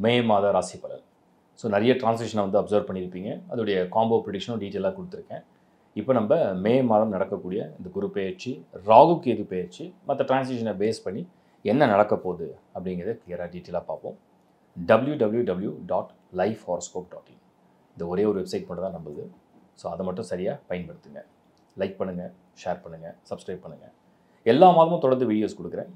மே மாத ராசி பலன். ஸோ நிறைய டிரான்ஸ்லேஷனை வந்து அப்சர்வ் பண்ணியிருப்பீங்க. அதோடைய காம்போ ப்ரிடிக்ஷனும் டீட்டெயிலாக கொடுத்துருக்கேன். இப்போ நம்ம மே மாதம் நடக்கக்கூடிய இந்த குரு பெயர்ச்சி, ராகு கேது பெயர்ச்சி, மற்ற டிரான்ஸ்லேஷனை பேஸ் பண்ணி என்ன நடக்க போகுது அப்படிங்கிறத கிளியராக டீட்டெயிலாக பார்ப்போம். www.lifehoroscope.in இந்த ஒரே ஒரு வெப்சைட் மட்டும் தான் நம்மளுது. ஸோ அதை மட்டும் சரியாக பயன்படுத்துங்க. லைக் பண்ணுங்கள், ஷேர் பண்ணுங்கள், சப்ஸ்கிரைப் பண்ணுங்கள். எல்லா மாதமும் தொடர்ந்து வீடியோஸ் கொடுக்குறேன்.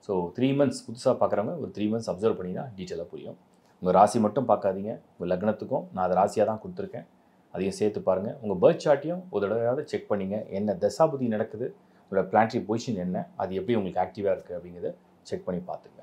ஸோ 3 months புதுசாக பார்க்குறவங்க ஒரு 3 months அப்சர்வ் பண்ணிங்கன்னா டீட்டெயிலாக புரியும். உங்கள் ராசி மட்டும் பார்க்காதீங்க, உங்கள் லக்னத்துக்கும் நான் அதை ராசியாக தான் கொடுத்துருக்கேன், அதையும் சேர்த்து பாருங்கள். உங்கள் பர்த் சார்ட்டையும் ஒரு தடவையாவது செக் பண்ணிங்க. என்ன தசாபுதி நடக்குது, உங்களோட பிளானட்டரி பொசிஷன் என்ன, அது எப்படி உங்களுக்கு ஆக்டிவாக இருக்குது அப்படிங்கிறத செக் பண்ணி பார்த்துங்க.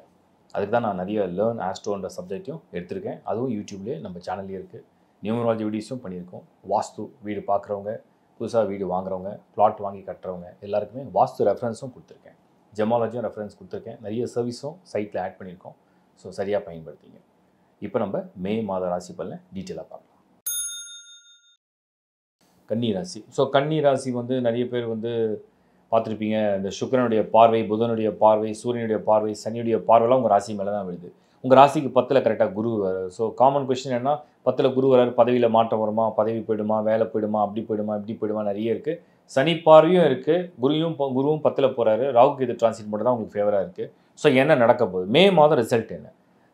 அதுக்கு தான் நான் நிறைய லேர்ன் ஆஸ்ட்ரோன்ற சப்ஜெக்டையும் எடுத்திருக்கேன். அதுவும் யூடியூப்லேயே நம்ம சேனல்லேயே இருக்குது. நியூமராலஜி வீடியோஸும் பண்ணியிருக்கோம். வாஸ்து வீடு பார்க்குறவங்க, புதுசாக வீடு வாங்குறவங்க, பிளாட் வாங்கி கட்டுறவங்க எல்லாருக்குமே வாஸ்து ரெஃபரன்ஸும் கொடுத்துருக்கேன். ஜெமாலஜியும் ரெஃபரன்ஸ் கொடுத்துருக்கேன். நிறைய சர்வீஸும் சைட்டில் ஆட் பண்ணியிருக்கோம். ஸோ சரியாக பயன்படுத்திங்க. இப்போ நம்ம மே மாத ராசி பலனை டீட்டெயிலாக பார்க்கலாம். கன்னி ராசி. ஸோ கன்னி ராசி வந்து நிறைய பேர் வந்து பார்த்துருப்பீங்க. இந்த சுக்கிரனுடைய பார்வை, புதனுடைய பார்வை, சூரியனுடைய பார்வை, சனியுடைய பார்வைலாம் உங்கள் ராசி மேலே தான் விழுது. உங்கள் ராசிக்கு 10ல் கரெக்டாக குரு வராது. ஸோ காமன் கொஸ்டின் என்ன, 10ல் குரு வராரு, பதவியில் மாற்றம் வருமா, பதவி போயிடுமா, வேலை போயிடுமா, அப்படி போயிடுமா, இப்படி போயிடுமா, நிறைய இருக்குது. சனி பார்வையும் இருக்குது, குருவும் 10ல் போகிறாரு. ராகு கேது டிரான்சிட் மட்டும் தான் உங்களுக்கு ஃபேவராக இருக்குது. ஸோ என்ன நடக்க போகுது, மே மாதம் ரிசல்ட் என்ன?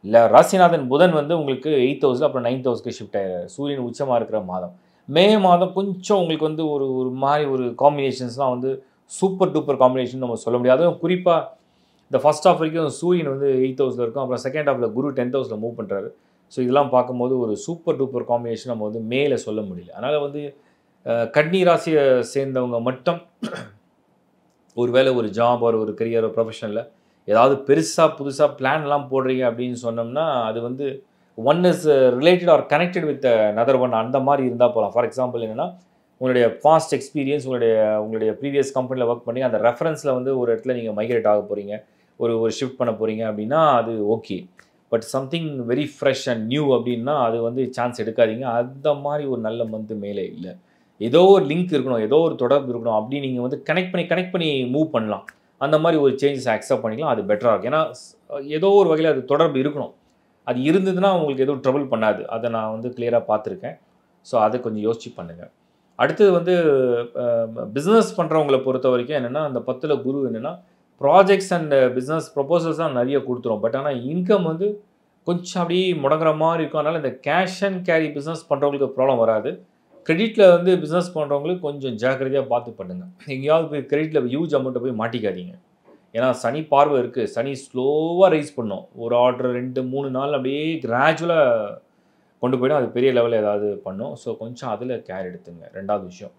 இல்லை, ராசிநாதன் புதன் வந்து உங்களுக்கு 8th ஹவுஸில் அப்புறம் 9th ஹவுஸ்க்கு ஷிஃப்ட் ஆகிறாரு. சூரியன் உச்சமாக இருக்கிற மாதம். மே மாதம் கொஞ்சம் உங்களுக்கு வந்து ஒரு மாதிரி ஒரு காம்பினேஷன்ஸ்லாம் வந்து சூப்பர் டூப்பர் காம்பினேஷன் நம்ம சொல்ல முடியாது. அதுவும் குறிப்பாக இந்த ஃபர்ஸ்ட் ஹாஃப் வரைக்கும் சூரியன் வந்து 8th ஹவுஸில் இருக்கும், அப்புறம் செகண்ட் ஹாஃபில் குரு 10th ஹவுஸில் மூவ் பண்ணுறாரு. ஸோ இதெல்லாம் பார்க்கும்போது ஒரு சூப்பர் டூப்பர் காம்பினேஷன் நம்ம வந்து மேலே சொல்ல முடியல. அதனால் வந்து கன்னி ராசியை சேர்ந்தவங்க மட்டும் ஒருவேளை ஒரு ஜாப் ஒரு கரியரோ ப்ரொஃபஷனில் ஏதாவது பெருசாக புதுசாக பிளான்லாம் போடுறீங்க அப்படின்னு சொன்னோம்னா அது வந்து one is related R connected with another one, அந்த மாதிரி இருந்தால் போகலாம். ஃபார் எக்ஸாம்பிள் என்னென்னா, உங்களுடைய பாஸ்ட் எக்ஸ்பீரியன்ஸ், உங்களுடைய ப்ரீவியஸ் கம்பெனியில் ஒர்க் பண்ணி அந்த ரெஃபரன்ஸில் வந்து ஒரு இடத்துல நீங்கள் மைக்ரேட் ஆக போகிறீங்க, ஒரு ஷிஃப்ட் பண்ண போகிறீங்க அப்படின்னா அது okay. But something very fresh and new அப்படின்னா அது வந்து சான்ஸ் எடுக்காதீங்க. அந்த மாதிரி ஒரு நல்ல மந்த்து மேலே இல்லை. ஏதோ ஒரு லிங்க் இருக்கணும், ஏதோ ஒரு தொடர்பு இருக்கணும், அப்படி நீங்கள் வந்து கனெக்ட் பண்ணி மூவ் பண்ணலாம். அந்த மாதிரி ஒரு சேஞ்சஸ் அக்செப்ட் பண்ணிக்கலாம், அது பெட்டராக இருக்கும். ஏன்னா ஏதோ ஒரு வகையில் அது தொடர்பு இருக்கணும். அது இருந்ததுன்னா உங்களுக்கு எதுவும் ட்ரபிள் பண்ணாது. அதை நான் வந்து கிளியராக பார்த்துருக்கேன். ஸோ அதை கொஞ்சம் யோசிச்சு பண்ணுங்கள். அடுத்தது வந்து பிஸ்னஸ் பண்ணுறவங்களை பொறுத்த வரைக்கும் என்னென்னா, அந்த 10ல் குரு என்னென்னா ப்ராஜெக்ட்ஸ் அண்ட் பிஸ்னஸ் ப்ரொபோசல்ஸ் தான் நிறைய கொடுத்துரும். பட் ஆனால் இன்கம் வந்து கொஞ்சம் அப்படியே முடங்குற மாதிரி இருக்கும். அதனால் இந்த கேஷ் அண்ட் கேரி பிஸ்னஸ் பண்ணுறவங்களுக்கு ப்ராப்ளம் வராது. கிரெடிட்டில் வந்து பிஸ்னஸ் பண்ணுறவங்களுக்கு கொஞ்சம் ஜாக்கிரதையாக பார்த்து பண்ணுங்கள். எங்கேயாவது போய் கிரெடிட்டில் ஹியூஜ் அமௌண்ட்டை போய் மாட்டிக்காதீங்க. ஏன்னா சனி பார்வை இருக்குது. சனி ஸ்லோவாக ரைஸ் பண்ணும். ஒரு ஆர்டர் 2-3 நாள் அப்படியே கிராஜுவலாக கொண்டு போய்டும். அது பெரிய லெவலில் ஏதாவது பண்ணும். ஸோ கொஞ்சம் அதில் கேர் எடுத்துங்க. 2வது விஷயம்.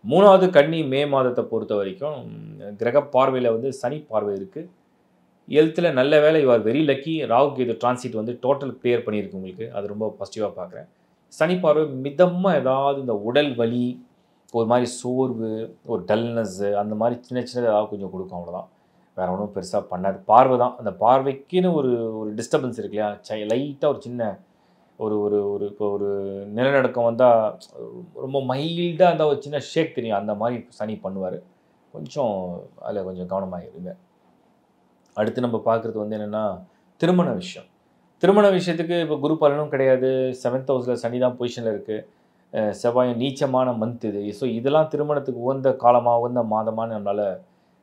3வது கன்னி மே மாதத்தை பொறுத்த வரைக்கும் கிரக பார்வையில் வந்து சனி பார்வை இருக்குது. ஹெல்த்தில் நல்ல வேலை, you are very lucky. Rahu Ketu transit வந்து டோட்டல் கிளியர் பண்ணியிருக்கு உங்களுக்கு. அது ரொம்ப பாசிட்டிவாக பார்க்குறேன். சனி பார்வை மிதமாக ஏதாவது இந்த உடல் வலி, ஒரு மாதிரி சோர்வு, ஒரு டல்னஸ்ஸு, அந்த மாதிரி சின்ன ஏதாவது கொஞ்சம் கொடுக்கும், அவ்வளோதான். வேறு ஒன்றும் பெருசாக பண்ணாது. பார்வை தான். அந்த பார்வைக்குன்னு ஒரு டிஸ்டர்பன்ஸ் இருக்கு இல்லையா, லைட்டாக ஒரு சின்ன இப்போ ஒரு நிலநடுக்கம் வந்தால் ரொம்ப மைல்டாக இருந்தால் ஒரு சின்ன ஷேக் தெரியும். அந்த மாதிரி சனி பண்ணுவார். கொஞ்சம் அதில் கொஞ்சம் கவனமாக இருங்க. அடுத்து நம்ம பார்க்குறது வந்து என்னென்னா, திருமண விஷயம். திருமண விஷயத்துக்கு இப்போ குரு பலனும் கிடையாது. 7th ஹவுஸில் சனி தான் பொசிஷனில் இருக்குது. செவ்வாயும் நீச்சமான மந்த் இது. ஸோ இதெல்லாம் திருமணத்துக்கு உகந்த காலமாக, உகந்த மாதமாக நம்மளால்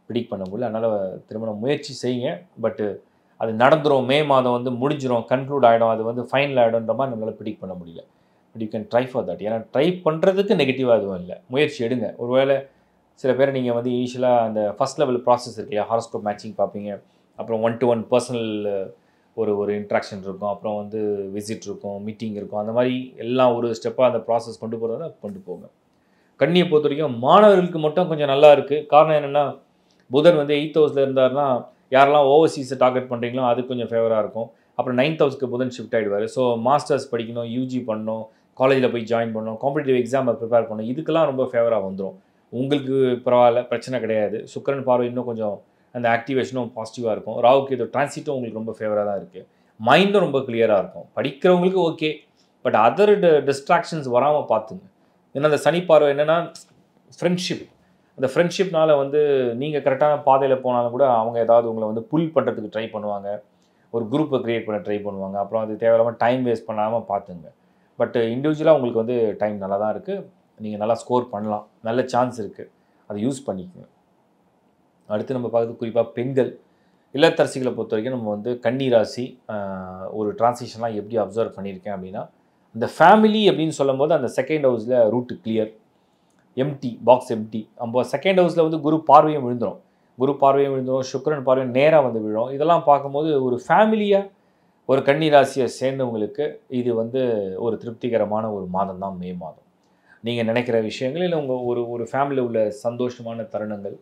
ப்ரிடிக்ட் பண்ண முடியல. அதனால் திருமண முயற்சி செய்யுங்க. பட்டு அது நடந்துடும். மே மாதம் வந்து முடிஞ்சிடும், கன்க்ளூட் ஆகிடும், அது வந்து ஃபைனல் ஆகிடும்ன்ற மாதிரி நம்மளால் ப்ரிடிக்ட் பண்ண முடியல. But you can try for that. ஏன்னா ட்ரை பண்ணுறதுக்கு நெகட்டிவாக எதுவும் இல்லை. முயற்சி எடுங்க. ஒருவேளை சில பேர் நீங்கள் வந்து இனிஷியலாக அந்த ஃபஸ்ட் லெவல் ப்ராசஸ் இருக்கு இல்லையா, ஹாரோஸ்கோப் மேட்சிங் பார்ப்பீங்க, அப்புறம் 1-to-1 பர்சனல் ஒரு இன்ட்ராக்ஷன் இருக்கும், அப்புறம் வந்து விசிட் இருக்கும், மீட்டிங் இருக்கும். அந்த மாதிரி எல்லாம் ஒரு ஸ்டெப்பாக அந்த ப்ராசஸ் கொண்டு போகிறத கொண்டு போங்க. கன்னியை பொறுத்த வரைக்கும் மாணவர்களுக்கு மட்டும் கொஞ்சம் நல்லா இருக்குது. காரணம் என்னென்னா, புதன் வந்து 8th ஹவுஸில் இருந்தார்னா யாரெல்லாம் ஓவர்சீஸை டார்கெட் பண்ணுறீங்களோ அது கொஞ்சம் ஃபேவராக இருக்கும். அப்புறம் 9th ஹவுஸ்க்கு புதன் ஷிஃப்ட் ஆகிடுவார். ஸோ மாஸ்டர்ஸ் படிக்கணும், யூஜி பண்ணணும், காலேஜில் போய் ஜாயின் பண்ணணும், காம்படிட்டிவ் எக்ஸாமை ப்ரிப்பேர் பண்ணணும், இதுக்கெல்லாம் ரொம்ப ஃபேவராக வந்துடும். உங்களுக்கு பரவாயில்ல, பிரச்சனை கிடையாது. சுக்கிரன் பார்வை இன்னும் கொஞ்சம் அந்த ஆக்டிவேஷனும் பாசிட்டிவாக இருக்கும். ராகுக்கு இது டிரான்சிட்டும் உங்களுக்கு ரொம்ப ஃபேவராக தான் இருக்குது. மைண்டும் ரொம்ப கிளியராக இருக்கும். படிக்கிறவங்களுக்கு ஓகே, பட் அதர் டிஸ்ட்ராக்ஷன்ஸ் வராமல் பார்த்துங்க. ஏன்னா அந்த சனி பார்வை என்னென்னா ஃப்ரெண்ட்ஷிப். அந்த ஃப்ரெண்ட்ஷிப்னால் வந்து நீங்கள் கரெக்டான பாதையில் போனாலும் கூட அவங்க ஏதாவது உங்களை வந்து புல் பண்ணுறதுக்கு ட்ரை பண்ணுவாங்க. ஒரு குரூப்பை க்ரியேட் பண்ண ட்ரை பண்ணுவாங்க. அப்புறம் அது தேவையில்லாமல் டைம் வேஸ்ட் பண்ணாமல் பார்த்துங்க. பட் இண்டிவிஜுவலாக உங்களுக்கு வந்து டைம் நல்லா தான் இருக்குது. நீங்கள் நல்லா ஸ்கோர் பண்ணலாம். நல்ல சான்ஸ் இருக்குது. அதை யூஸ் பண்ணிக்கோங்க. அடுத்து நம்ம பார்க்குறது குறிப்பாக பெண்கள் இல்லத்தரசிகளை பொறுத்த வரைக்கும் நம்ம வந்து கன்னி ராசி ஒரு டிரான்சிஷன்லாம் எப்படி அப்சர்வ் பண்ணியிருக்கேன் அப்படின்னா, இந்த ஃபேமிலி அப்படின்னு சொல்லும்போது அந்த செகண்ட் ஹவுஸில் route clear, empty box empty. நம்ம செகண்ட் ஹவுஸில் வந்து குரு பார்வையும் விழுந்துடும். குரு பார்வையும் விழுந்துடும், சுக்கிரன் பார்வையும் நேராக வந்து விழும். இதெல்லாம் பார்க்கும்போது ஒரு ஃபேமிலியாக ஒரு கன்னி ராசியை சேர்ந்தவங்களுக்கு இது வந்து ஒரு திருப்திகரமான ஒரு மாதம் தான் மே மாதம். நீங்கள் நினைக்கிற விஷயங்கள் இல்லை உங்கள் ஒரு ஃபேமிலியில் உள்ள சந்தோஷமான தருணங்கள்,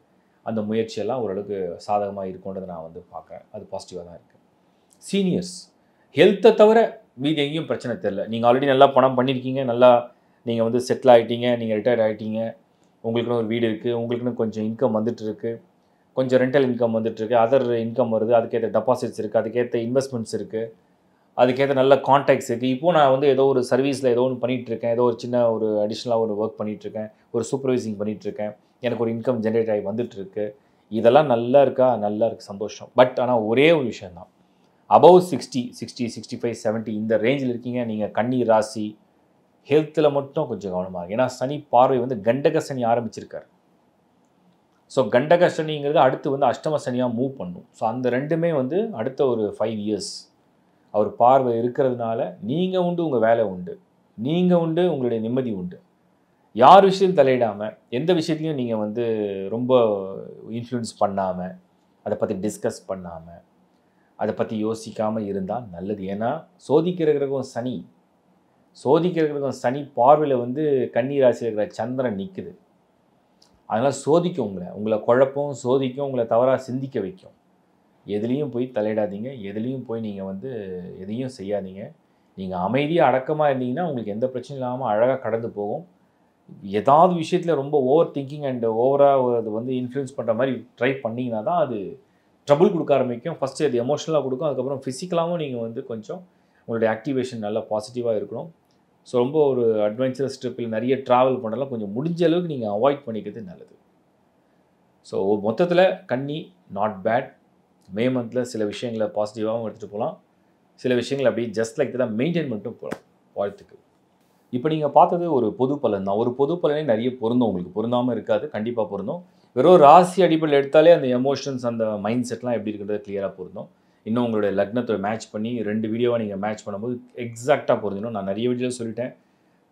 அந்த முயற்சியெல்லாம் ஓரளவுக்கு சாதகமாக இருக்குன்றதை நான் வந்து பார்க்குறேன். அது பாசிட்டிவாக தான் இருக்குது. சீனியர்ஸ் ஹெல்த்தை தவிர மீதி எங்கேயும் பிரச்சனை தெரில. நீங்கள் ஆல்ரெடி நல்லா பணம் பண்ணியிருக்கீங்க, நல்லா நீங்கள் வந்து செட்டில் ஆகிட்டீங்க, நீங்கள் ரிட்டையர்ட் ஆகிட்டீங்க, உங்களுக்குன்னு ஒரு வீடு இருக்குது, உங்களுக்குன்னு கொஞ்சம் இன்கம் வந்துட்டுருக்கு, கொஞ்சம் ரெண்டல் இன்கம் வந்துட்டுருக்கு, அதர் இன்கம் வருது, அதுக்கேற்ற டெபாசிட்ஸ் இருக்குது, அதுக்கேற்ற இன்வெஸ்ட்மெண்ட்ஸ் இருக்குது, அதுக்கேற்ற நல்ல கான்டாக்ட்ஸ் இருக்குது. இப்போது நான் வந்து ஏதோ ஒரு சர்வீஸில் ஏதோ ஒன்று பண்ணிகிட்ருக்கேன், ஏதோ ஒரு சின்ன ஒரு அடிஷ்னலாக ஒரு ஒர்க் பண்ணிகிட்ருக்கேன், ஒரு சூப்பர்வைசிங் பண்ணிகிட்ருக்கேன், எனக்கு ஒரு இன்கம் ஜென்ரேட் ஆகி வந்துட்டுருக்கு. இதெல்லாம் நல்லா இருக்கா? நல்லா இருக்குது, சந்தோஷம். பட் ஆனால் ஒரே ஒரு விஷயந்தான், அபவ் 60, 65, 70 இந்த ரேஞ்சில் இருக்கீங்க நீங்கள் கன்னி ராசி, ஹெல்த்தில் மட்டும் கொஞ்சம் கவனமாக இருக்குது. ஏன்னா சனி பார்வை வந்து கண்டக சனி ஆரம்பிச்சிருக்காரு. ஸோ கண்டக சனிங்கிறது அடுத்து வந்து அஷ்டம சனியாக மூவ் பண்ணும். ஸோ அந்த ரெண்டுமே வந்து அடுத்த ஒரு 5 இயர்ஸ் அவர் பார்வை இருக்கிறதுனால நீங்கள் உண்டு, உங்கள் வேலை உண்டு, நீங்கள் உண்டு, உங்களுடைய நிம்மதி உண்டு. யார் விஷயம் தலையிடாமல், எந்த விஷயத்தையும் நீங்கள் வந்து ரொம்ப இன்ஃப்ளூயன்ஸ் பண்ணாமல், அதை பற்றி டிஸ்கஸ் பண்ணாமல், அதை பற்றி யோசிக்காமல் இருந்தால் நல்லது. ஏன்னா சோதிக்கிற கிரகம் சனி, சோதிக்கிற கிரகம் சனி பார்வையில் வந்து கன்னி ராசியில் இருக்கிற சந்திரன் நிற்குது. அதனால் சோதிக்கும், உங்களை குழப்பம், சோதிக்கும், உங்களை தவறாக சிந்திக்க வைக்கும். எதுலேயும் போய் தலையிடாதீங்க, எதுலேயும் போய் நீங்கள் வந்து எதையும் செய்யாதீங்க. நீங்கள் அமைதியாக அடக்கமாக இருந்தீங்கன்னா உங்களுக்கு எந்த பிரச்சனையும் இல்லாமல் அழகாக கடந்து போகும். ஏதாவது விஷயத்தில் ரொம்ப ஓவர் திங்கிங் அண்ட் ஓவராக அது வந்து இன்ஃப்ளூயன்ஸ் பண்ணுற மாதிரி ட்ரை பண்ணிங்கன்னா தான் அது ட்ரபுள் கொடுக்க ஆரம்பிக்கும். ஃபஸ்ட்டு அது எமோஷனலாக கொடுக்கும், அதுக்கப்புறம் ஃபிசிக்கலாகவும் நீங்கள் வந்து கொஞ்சம் உங்களுடைய ஆக்டிவேஷன் நல்லா பாசிட்டிவாக இருக்கணும். ஸோ ரொம்ப ஒரு அட்வென்ச்சரஸ் ட்ரிப்பில் நிறைய ட்ராவல் பண்ணலாம், கொஞ்சம் முடிஞ்ச அளவுக்கு நீங்கள் அவாய்ட் பண்ணிக்கிறது நல்லது. ஸோ மொத்தத்தில் கன்னி நாட் பேட். மே மந்தில் சில விஷயங்களை பாசிட்டிவாகவும் எடுத்துகிட்டு போகலாம், சில விஷயங்களை அப்படியே ஜஸ்ட் லைக் தான் மெயின்டைன் பண்ணிட்டு போகலாம். வாழ்த்துக்கள். இப்போ நீங்கள் பார்த்தது ஒரு பொது பலன் தான். ஒரு பொது பலனே நிறைய பொருந்தும், உங்களுக்கு பொருந்தாமல் இருக்காது, கண்டிப்பாக பொருந்தும். வெறும் ராசி அடிப்படையில் எடுத்தாலே அந்த எமோஷன்ஸ், அந்த மைண்ட் செட்லாம் எப்படி இருக்கிறது கிளியராக பொருந்தும். இன்னும் உங்களுடைய லக்னத்தை மேட்ச் பண்ணி 2 வீடியோவாக நீங்கள் மேட்ச் பண்ணும்போது எக்ஸாக்டாக பொருந்தணும். நான் நிறைய வீடியோவில் சொல்லிட்டேன்,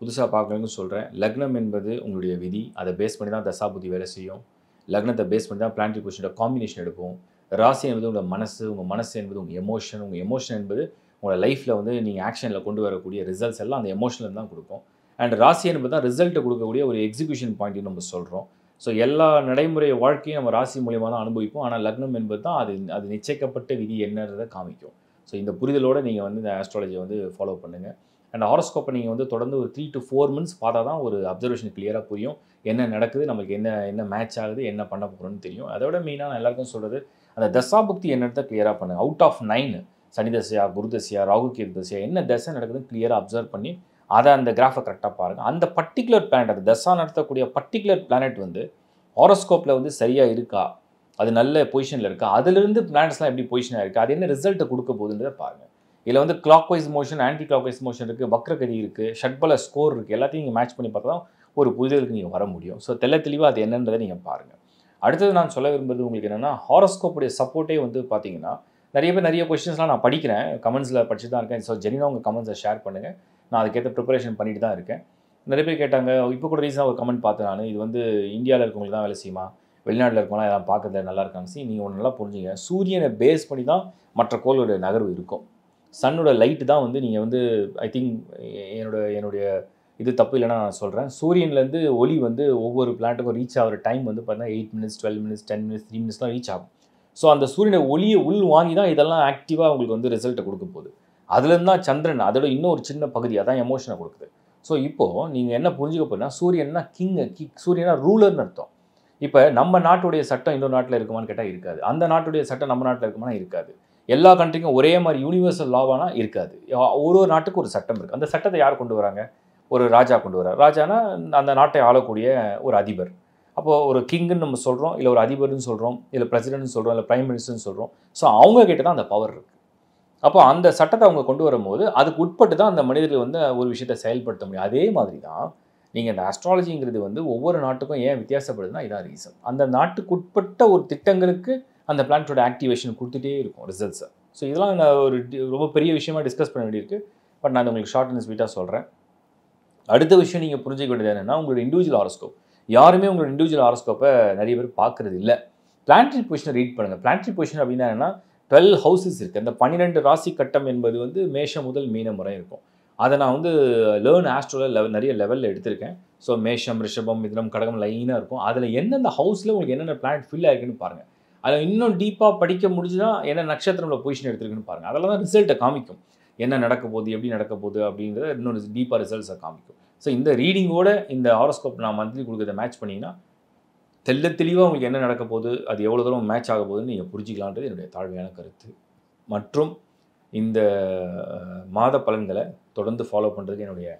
புதுசாக பார்க்கணுன்னு சொல்கிறேன். லக்னம் என்பது உங்களுடைய விதி, அதை பேஸ் பண்ணி தான் தசாபுத்தி வேலை செய்யும். லக்னத்தை பேஸ் பண்ணி தான் பிளானட்டரி பொசிஷனோட காம்பினேஷன் எடுப்போம். ராசி என்பது உங்கள் மனசு என்பது உங்கள் எமோஷன் என்பது உங்களோட லைஃப்பில் வந்து நீங்கள் ஆக்ஷனில் கொண்டு வரக்கூடிய ரிசல்ட்ஸ் எல்லாம் அந்த எமோஷனில் தான் கொடுக்கும். அண்ட் ராசி என்பது தான் ரிசல்ட்டை கொடுக்கக்கூடிய ஒரு எக்ஸிக்யூஷன் பாயிண்ட்னு நம்ம சொல்கிறோம். ஸோ எல்லா நடைமுறை வாழ்க்கையும் நம்ம ராசி மூலியமாக தான் அனுபவிப்போம். ஆனால் லக்னம் என்பது தான் அது நிச்சயிக்கப்பட்ட விதி என்னன்றதை காமிக்கும். ஸோ இந்த புரிதலோடு நீங்கள் வந்து இந்த ஆஸ்ட்ராலஜியை வந்து ஃபாலோ பண்ணுங்கள். அண்ட் ஹாரோஸ்கோப்பை நீங்கள் வந்து தொடர்ந்து ஒரு 3 to 4 months பார்த்தா தான் ஒரு அப்சர்வேஷன் கிளியராக புரியும். என்ன நடக்குது, நமக்கு என்ன மேட்ச் ஆகுது, என்ன பண்ண போகிறோன்னு தெரியும். அதோட மெயினாக நான் எல்லாருக்கும் சொல்கிறது, அந்த தசாபுக்தி என்னன்றதை கிளியராக பண்ணுங்கள். அவுட் ஆஃப் 9 சனி தசையா, குரு தசையா, ராகு கேது தசையா, என்ன தசை நடக்குதுன்னு கிளியராக அப்சர்வ் பண்ணி அதை அந்த கிராஃபை கரெக்டாக பாருங்கள். அந்த பர்டிகுலர் பிளானட், அந்த தசா நடத்தக்கூடிய பர்டிகுலர் பிளானட் வந்து ஹாரோஸ்கோப்பில் வந்து சரியாக இருக்கா, அது நல்ல பொசிஷனில் இருக்கா, அதிலிருந்து பிளானட்ஸ்லாம் எப்படி பொசிஷனாக இருக்குது, அது என்ன ரிசல்ட்டை கொடுக்க போகுதுன்றதை பாருங்கள். இதில் வந்து clock wise motion, anti clock wise motion இருக்குது, வக்ரகதி இருக்குது, ஷட்பல ஸ்கோர் இருக்குது, எல்லாத்தையும் நீங்கள் மேட்ச் பண்ணி பார்த்தா தான் ஒரு புரிதலுக்கு நீங்கள் வர முடியும். ஸோ தெளிவாக அது என்னன்றதை நீங்கள் பாருங்கள். அடுத்தது நான் சொல்ல விரும்புறது உங்களுக்கு என்னென்னா, ஹாரோஸ்கோப்புடைய சப்போர்ட்டே வந்து பார்த்தீங்கன்னா நிறைய பேர் நிறைய கொஸ்டின்ஸ்லாம் நான் படிக்கிறேன், கமெண்ட்ஸில் படிச்சு தான் இருக்கேன். ஸோ ஜெனினா உங்கள் கமெண்ட்ஸை ஷேர் பண்ணுங்கள். நான் அதுக்கேற்ற ப்ரிப்பரேஷன் பண்ணிட்டு தான் இருக்கேன். நிறைய பேர் கேட்டாங்க, இப்போ கூட ரீசனாக ஒரு கமெண்ட் பார்த்தேன் நான், இது வந்து இந்தியாவில் இருக்கவங்களுக்கு தான் வேலை செய்யுமா, வெளிநாட்டில் இருக்கவங்களாம் எல்லாம் பார்க்கறதுல நல்லா இருக்காங்க. நீங்கள் ஒன்று நல்லா புரிஞ்சுங்க, சூரியனை பேஸ் பண்ணி தான் மற்ற கோளோட நகர்வு இருக்கும். சன்னோட லைட்டு தான் வந்து நீங்கள் வந்து ஐ திங்க் என்னுடைய இது தப்பு இல்லைன்னா நான் சொல்கிறேன், சூரியன்லேருந்து ஒளி வந்து ஒவ்வொரு பிளானட்டுக்கும் ரீச் ஆகிற டைம் வந்து பார்த்தீங்கன்னா 8 minutes, 12 minutes, 10 minutes, 3 minutes தான் ரீச் ஆகும். ஸோ அந்த சூரியனை ஒளியை உள் வாங்கி தான் இதெல்லாம் ஆக்டிவாக உங்களுக்கு வந்து ரிசல்ட்டை கொடுக்க போகுது. அதுலேருந்து தான் சந்திரன் அதோட இன்னொரு சின்ன பகுதி அதான் எமோஷனை கொடுக்குது. ஸோ இப்போது நீங்கள் என்ன புரிஞ்சுக்க போகிறீங்கன்னா, சூரியன்னா சூரியனா ரூலர்னு அர்த்தம். இப்போ நம்ம நாட்டுடைய சட்டம் இன்னொரு நாட்டில் இருக்குமான்னு கேட்டால் இருக்காது, அந்த நாட்டுடைய சட்டம் நம்ம நாட்டில் இருக்குமானா இருக்காது, எல்லா கண்ட்ரிக்கும் ஒரே மாதிரி யூனிவர்சல் லாவானா இருக்காது. ஒரு நாட்டுக்கு ஒரு சட்டம் இருக்குது. அந்த சட்டத்தை யார் கொண்டு வராங்க? ஒரு ராஜா கொண்டு வரார். ராஜானா அந்த நாட்டை ஆளக்கூடிய ஒரு அதிபர். அப்போது ஒரு கிங்குன்னு நம்ம சொல்கிறோம், இல்லை ஒரு அதிபர்னு சொல்கிறோம், இல்லை பிரசிடென்ட்னு சொல்கிறோம், இல்லை பிரைம் மினிஸ்டர்னு சொல்கிறோம். ஸோ அவங்க கிட்ட தான் அந்த பவர் இருக்குது. அப்போ அந்த சட்டத்தை அவங்க கொண்டு வரும்போது அதுக்கு உட்பட்டு தான் அந்த மனிதர்கள் வந்து ஒரு விஷயத்தை செயல்படுத்த முடியும். அதே மாதிரி தான் நீங்கள் இந்த அஸ்ட்ராலஜிங்கிறது வந்து ஒவ்வொரு நாட்டுக்கும் ஏன் வித்தியாசப்படுதுன்னா இதான் ரீசன். அந்த நாட்டுக்கு உட்பட்ட ஒரு திட்டங்களுக்கு அந்த பிளானட்டோட ஆக்டிவேஷன் கொடுத்துட்டே இருக்கும் ரிசல்ட்ஸை. ஸோ இதெல்லாம் நான் ஒரு ரொம்ப பெரிய விஷயமா டிஸ்கஸ் பண்ண வேண்டியிருக்கு. பட் நான் உங்களுக்கு ஷார்ட் அண்ட் ஸ்வீட்டாக சொல்கிறேன். அடுத்த விஷயம் நீங்கள் புரிஞ்சிக்க வேண்டியது என்னென்னா உங்களோட இண்டிவிஜுவல் ஹாரோஸ்கோப். யாருமே உங்களோட இண்டிவிஜுவல் ஹாரோஸ்கோப்பை நிறைய பேர் பார்க்குறது இல்லை. பிளானட்டரி பொசிஷனை ரீட் பண்ணுங்கள். பிளானட்டரி பொசிஷன் அப்படின்னா என்னன்னா 12 ஹவுசஸ் இருக்குது. அந்த 12 ராசி கட்டம் என்பது வந்து மேஷம் முதல் மீனம் வரை இருக்கும். அதை நான் வந்து லேர்ன் ஆஸ்ட்ரோவில் நிறைய லெவலில் எடுத்திருக்கேன். ஸோ மேஷம், ரிஷபம், மிதுனம், கடகம் லைனாக இருக்கும். அதில் எந்தெந்த ஹவுஸில் உங்களுக்கு என்னென்ன பிளானட் ஃபில் ஆகிருக்குன்னு பாருங்கள். அதில் இன்னும் டீப்பாக படிக்க முடிஞ்சுன்னா என்ன நட்சத்திரம்ல பொசிஷன் எடுத்துருக்குன்னு பாருங்கள். அதெல்லாம் தான் ரிசல்ட்டை காமிக்கும். என்ன நடக்க போகுது, எப்படி நடக்க போகுது அப்படின்றத இன்னொரு டீப்பாக ரிசல்ட்ஸை காமிக்கும். ஸோ இந்த ரீடிங்கோட இந்த ஹாரோஸ்கோப் நான் மந்த்லி கொடுக்குறத மேட்ச் பண்ணிங்கன்னா தெளிவாக உங்களுக்கு என்ன நடக்க போகுது, அது எவ்வளோ தூரம் மேட்ச் ஆக போகுதுன்னு நீங்கள் புரிஞ்சிக்கலான்றது என்னுடைய தாழ்மையான கருத்து. மற்றும் இந்த மாத பலன்களை தொடர்ந்து ஃபாலோ பண்ணுறதுக்கு என்னுடைய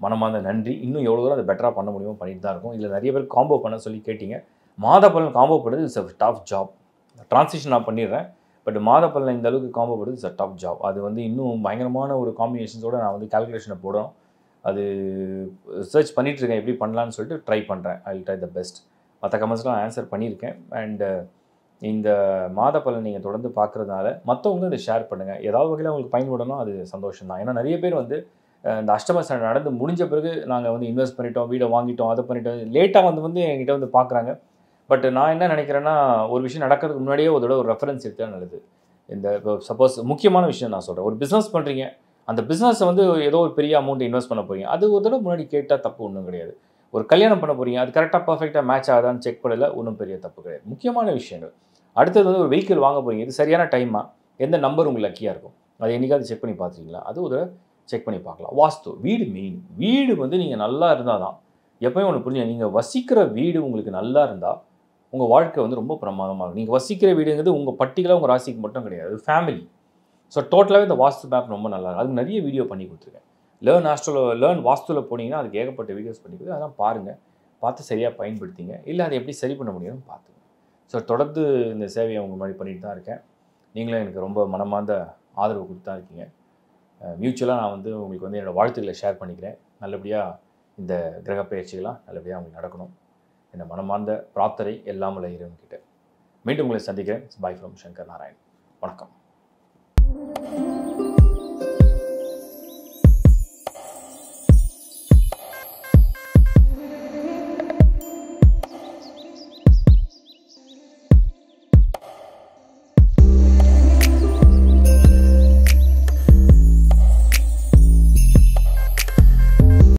மனமார்ந்த நன்றி. இன்னும் எவ்வளோ தூரம் அதை பெட்டராக பண்ண முடியுமோ பண்ணிட்டு தான் இருக்கும். இதில் நிறைய பேர் காம்போ பண்ண சொல்லி கேட்டிங்க. மாத பலன் காம்போ பண்ணுறது it's a tough job. Translation நான் பண்ணிடுறேன். பட் மாத பலன் இந்த அளவுக்கு காம்போ பண்ணுறது இட்ஸ் அ டஃப் ஜாப். அது வந்து இன்னும் பயங்கரமான ஒரு காம்பினேஷன்ஸோடு நான் வந்து கால்குலேஷனை போடணும். அது ரிசர்ச் பண்ணிகிட்ருக்கேன் எப்படி பண்ணலான்னு சொல்லிட்டு ட்ரை பண்ணுறேன். I will try the best. மற்ற கமெண்ட்ஸ்லாம் ஆன்சர் பண்ணியிருக்கேன். அண்டு இந்த மாத பலன் நீங்கள் தொடர்ந்து பார்க்குறதுனால மற்றவங்களும் இதை ஷேர் பண்ணுங்கள். ஏதாவது வகையில் உங்களுக்கு பயன்படணும், அது சந்தோஷம் தான். ஏன்னா நிறைய பேர் வந்து இந்த அஷ்டம சனி நடந்து முடிஞ்ச பிறகு நாங்கள் வந்து இன்வெஸ்ட் பண்ணிட்டோம், வீடை வாங்கிட்டோம், அதை பண்ணிட்டோம், லேட்டாக வந்து என்கிட்ட வந்து பார்க்குறாங்க. பட் நான் என்ன நினைக்கிறேன்னா ஒரு விஷயம் நடக்கிறதுக்கு முன்னாடியே ஒரு தடவை ஒரு ரெஃபரன்ஸ் எடுத்தால் நல்லது. இந்த இப்போ சப்போஸ் முக்கியமான விஷயம் நான் சொல்கிறேன். ஒரு பிஸ்னஸ் பண்ணுறீங்க, அந்த பிஸ்னஸை வந்து ஏதோ ஒரு பெரிய அமௌண்ட் இன்வெஸ்ட் பண்ண போகிறீங்க, அது ஒரு தடவை முன்னாடி கேட்டால் தப்பு ஒன்றும் கிடையாது. ஒரு கல்யாணம் பண்ண போகிறீங்க, அது கரெக்டாக பர்ஃபெக்டாக மேட்ச் ஆகுதான்னு செக் பண்ணல, ஒன்றும் பெரிய தப்பு கிடையாது. முக்கியமான விஷயங்கள். அடுத்தது வந்து ஒரு வெஹிக்கிள் வாங்க போகிறீங்க, இது சரியான டைமா, எந்த நம்பர் உங்களுக்கு லக்கியாக இருக்கும், அதை என்றைக்காவது செக் பண்ணி பார்த்துருக்கீங்களா? அது ஒரு செக் பண்ணி பார்க்கலாம். வாஸ்து, வீடு மெயின். வீடு வந்து நீங்கள் நல்லா இருந்தால் தான், எப்போயும் ஒன்று புரிஞ்சுங்க, நீங்கள் வசிக்கிற வீடு உங்களுக்கு நல்லா இருந்தால் உங்கள் வாழ்க்கை வந்து ரொம்ப பிரமாதமாக இருக்கும். நீங்கள் வசிக்கிற வீடுங்கிறது உங்கள் பர்டிகுலராக உங்கள் ராசிக்கு மட்டும் கிடையாது, ஃபேமிலி. ஸோ டோட்டலாகவே இந்த வாஸ்து மேப் ரொம்ப நல்லா இருக்கும். அதுக்கு நிறைய வீடியோ பண்ணி கொடுத்துருக்கேன். லேர்ன் வாஸ்துவில் போனீங்கன்னா அதுக்கு ஏகப்பட்ட வீடியோஸ் பண்ணி கொடுத்து அதெல்லாம் பாருங்கள். பார்த்து சரியாக பயன்படுத்திங்க. இல்லை அதை எப்படி சரி பண்ண முடியும்னு பார்த்துங்க. ஸோ தொடர்ந்து இந்த சேவையை உங்கள் மாதிரி பண்ணிட்டு தான் இருக்கேன். நீங்களும் எனக்கு ரொம்ப மனமார்ந்த ஆதரவு கொடுத்து தான் இருக்கீங்க. மியூச்சுவலாக நான் வந்து உங்களுக்கு வந்து என்னோடய வாழ்த்துக்களை ஷேர் பண்ணிக்கிறேன். நல்லபடியாக இந்த கிரக பயிற்சிகளாக நல்லபடியாக உங்களுக்கு நடக்கணும். என்ன மனமார்ந்த பிரார்த்தனை எல்லாம் வல்ல இறைவன்கிட்ட. மீண்டும் உங்களை சந்திக்கிறேன். Bye from Shankar Narayan. வணக்கம்.